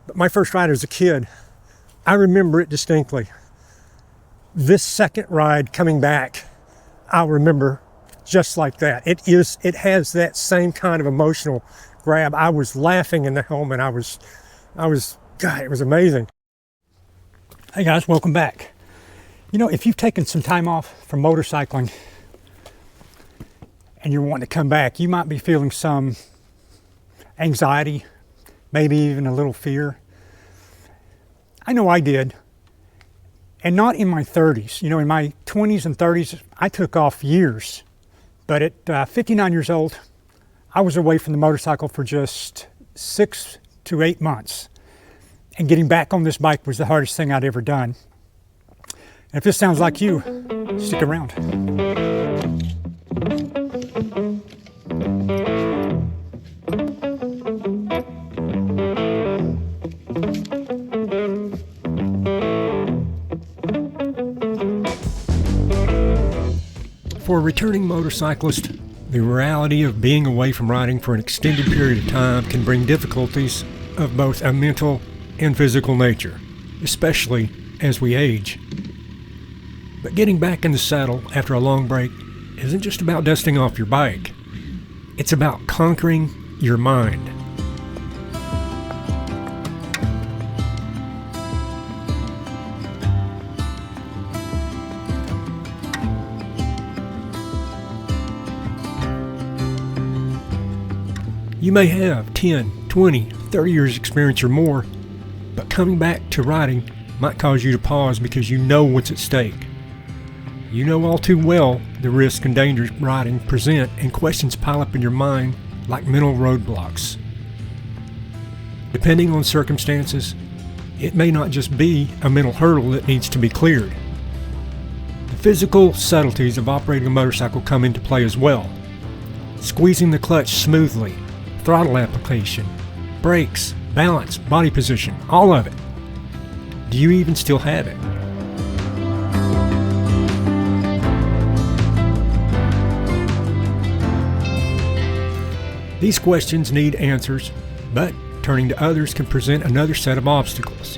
But my first ride as a kid, I remember it distinctly. This second ride coming back, I'll remember just like that. It has that same kind of emotional grab. I was laughing in the helmet. God, it was amazing. Hey guys, welcome back. You know, if you've taken some time off from motorcycling and you're wanting to come back, you might be feeling some anxiety, maybe even a little fear. I know I did, and not in my 30s. You know, in my 20s and 30s, I took off years. But at 59 years old, I was away from the motorcycle for just 6 to 8 months. And getting back on this bike was the hardest thing I'd ever done. And if this sounds like you, stick around. For a returning motorcyclist, the reality of being away from riding for an extended period of time can bring difficulties of both a mental and physical nature, especially as we age. But getting back in the saddle after a long break isn't just about dusting off your bike. It's about conquering your mind. You may have 10, 20, 30 years experience or more, but coming back to riding might cause you to pause because you know what's at stake. You know all too well the risks and dangers riding present, and questions pile up in your mind like mental roadblocks. Depending on circumstances, it may not just be a mental hurdle that needs to be cleared. The physical subtleties of operating a motorcycle come into play as well. Squeezing the clutch smoothly, throttle application, brakes, balance, body position, all of it. Do you even still have it? These questions need answers, but turning to others can present another set of obstacles.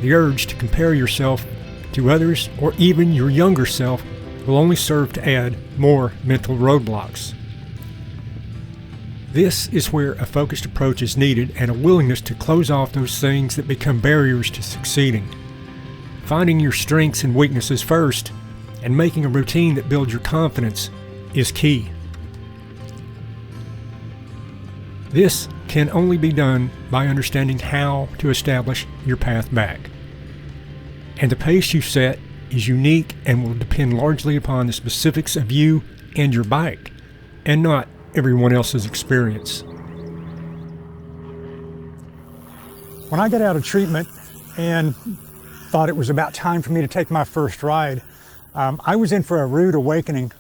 The urge to compare yourself to others or even your younger self will only serve to add more mental roadblocks. This is where a focused approach is needed and a willingness to close off those things that become barriers to succeeding. Finding your strengths and weaknesses first and making a routine that builds your confidence is key. This can only be done by understanding how to establish your path back. And the pace you set is unique and will depend largely upon the specifics of you and your bike, and not everyone else's experience. When I got out of treatment and thought it was about time for me to take my first ride, I was in for a rude awakening.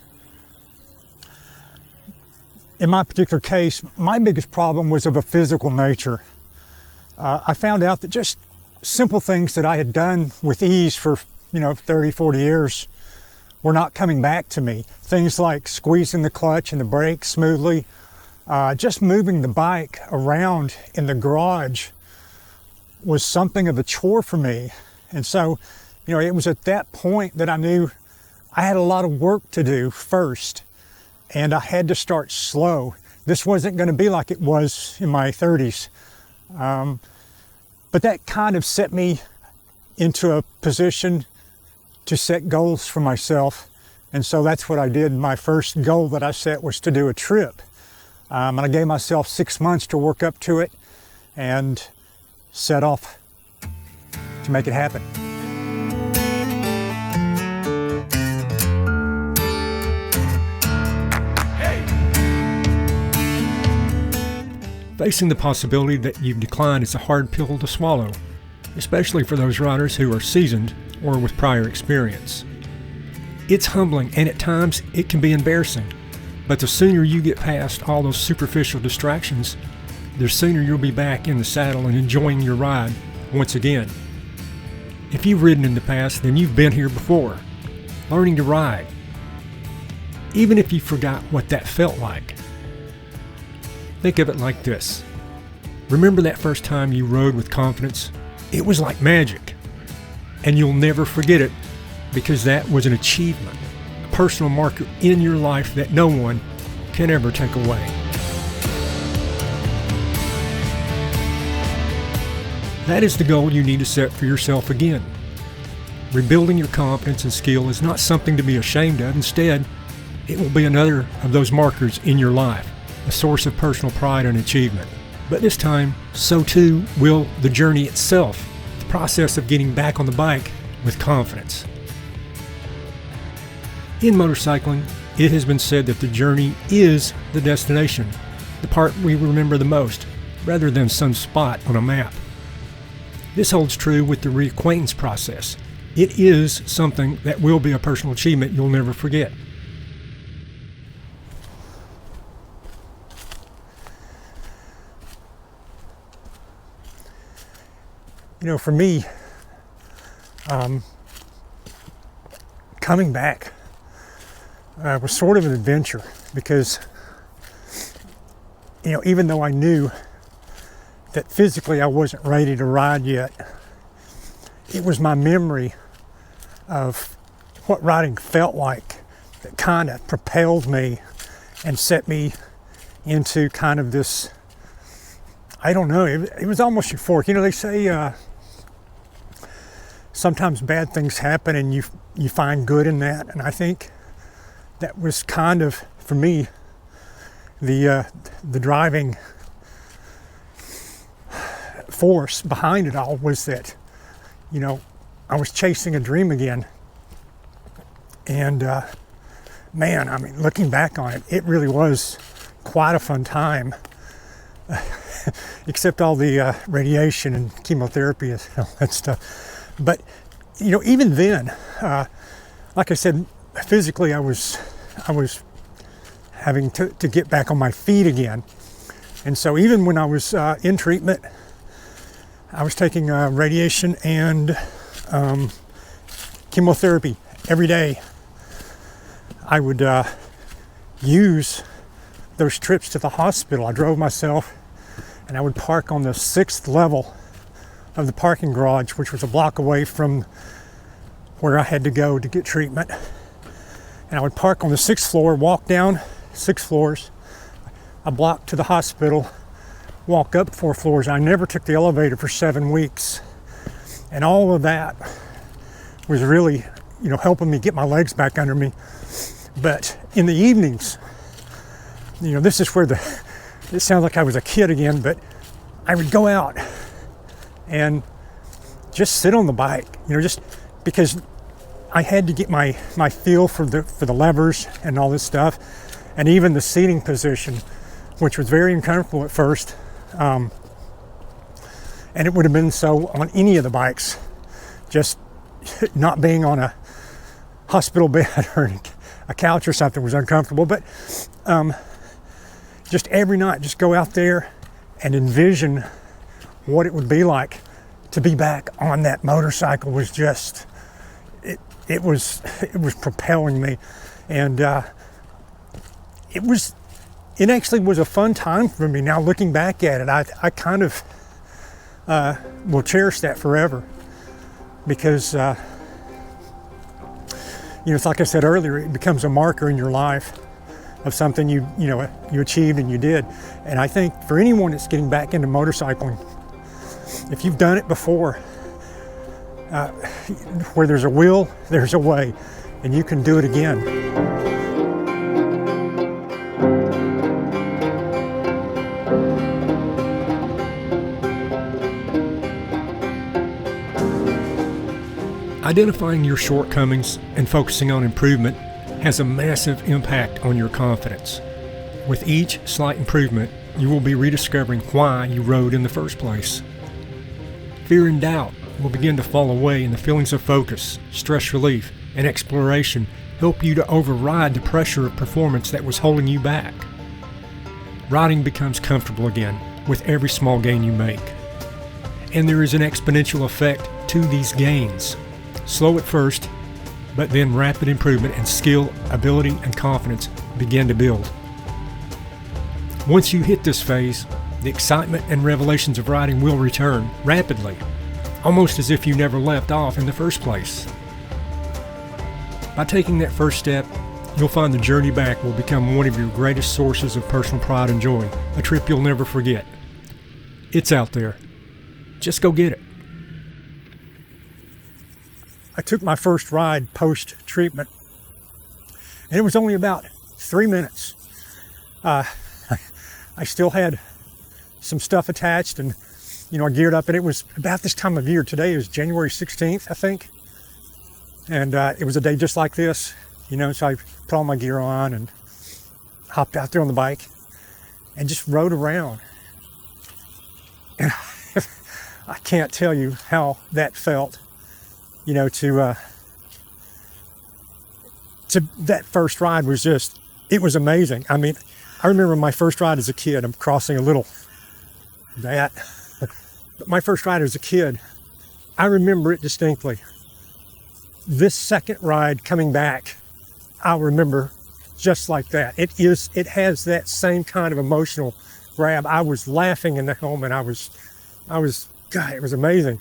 In my particular case, my biggest problem was of a physical nature. I found out that just simple things that I had done with ease for 30, 40 years were not coming back to me. Things like squeezing the clutch and the brakes smoothly, just moving the bike around in the garage was something of a chore for me. And so, it was at that point that I knew I had a lot of work to do first, and I had to start slow. This wasn't going to be like it was in my 30s. But that kind of set me into a position to set goals for myself. And so that's what I did. My first goal that I set was to do a trip. And I gave myself 6 months to work up to it and set off to make it happen. Facing the possibility that you've declined is a hard pill to swallow, especially for those riders who are seasoned or with prior experience. It's humbling, and at times it can be embarrassing, but the sooner you get past all those superficial distractions, the sooner you'll be back in the saddle and enjoying your ride once again. If you've ridden in the past, then you've been here before, learning to ride, even if you forgot what that felt like. Think of it like this. Remember that first time you rode with confidence? It was like magic. And you'll never forget it because that was an achievement, a personal marker in your life that no one can ever take away. That is the goal you need to set for yourself again. Rebuilding your confidence and skill is not something to be ashamed of. Instead, it will be another of those markers in your life, a source of personal pride and achievement. But this time, so too will the journey itself, the process of getting back on the bike with confidence. In motorcycling, it has been said that the journey is the destination, the part we remember the most, rather than some spot on a map. This holds true with the reacquaintance process. It is something that will be a personal achievement you'll never forget. You know, for me, coming back was sort of an adventure because, you know, even though I knew that physically I wasn't ready to ride yet, it was my memory of what riding felt like that kind of propelled me and set me into kind of this, I don't know, it was almost euphoric. You know, they say sometimes bad things happen and you find good in that, and I think that was kind of, for me, the driving force behind it all was that, you know, I was chasing a dream again. And man, I mean, looking back on it, it really was quite a fun time. Except all the radiation and chemotherapy and all that stuff. But, you know, even then, like I said, physically I was having to get back on my feet again. And so even when I was in treatment, I was taking radiation and chemotherapy every day. I would use those trips to the hospital. I drove myself and I would park on the 6th level of the parking garage, which was a block away from where I had to go to get treatment. And I would park on the 6th floor, walk down 6 floors, a block to the hospital, walk up 4 floors. I never took the elevator for 7 weeks. And all of that was really, you know, helping me get my legs back under me. But in the evenings, you know, this is where it sounds like I was a kid again, but I would go out and just sit on the bike, you know, just because I had to get my feel for the levers and all this stuff, and even the seating position, which was very uncomfortable at first. And it would have been so on any of the bikes, just not being on a hospital bed or a couch or something was uncomfortable. But just every night, just go out there and envision what it would be like to be back on that motorcycle was just, it was propelling me. And it actually was a fun time for me. Now looking back at it, I kind of will cherish that forever, because you know, it's like I said earlier, it becomes a marker in your life of something you achieved and you did. And I think for anyone that's getting back into motorcycling, if you've done it before, where there's a will, there's a way, and you can do it again. Identifying your shortcomings and focusing on improvement has a massive impact on your confidence. With each slight improvement, you will be rediscovering why you rode in the first place. Fear and doubt will begin to fall away, and the feelings of focus, stress relief, and exploration help you to override the pressure of performance that was holding you back. Riding becomes comfortable again with every small gain you make. And there is an exponential effect to these gains. Slow at first, but then rapid improvement and skill, ability, and confidence begin to build. Once you hit this phase, the excitement and revelations of riding will return rapidly, almost as if you never left off in the first place. By taking that first step, you'll find the journey back will become one of your greatest sources of personal pride and joy, a trip you'll never forget. It's out there. Just go get it. I took my first ride post-treatment, and it was only about 3 minutes. I still had some stuff attached, and I geared up, and it was about this time of year. Today is January 16th, I think, and it was a day just like this, so I put all my gear on and hopped out there on the bike and just rode around. And I can't tell you how that felt, to that first ride was just, it was amazing. I mean, I remember my first ride as a kid. I'm crossing a little that, but my first ride as a kid, I remember it distinctly. This second ride coming back, I remember just like that. It has that same kind of emotional grab. I was laughing in the helmet. God, it was amazing.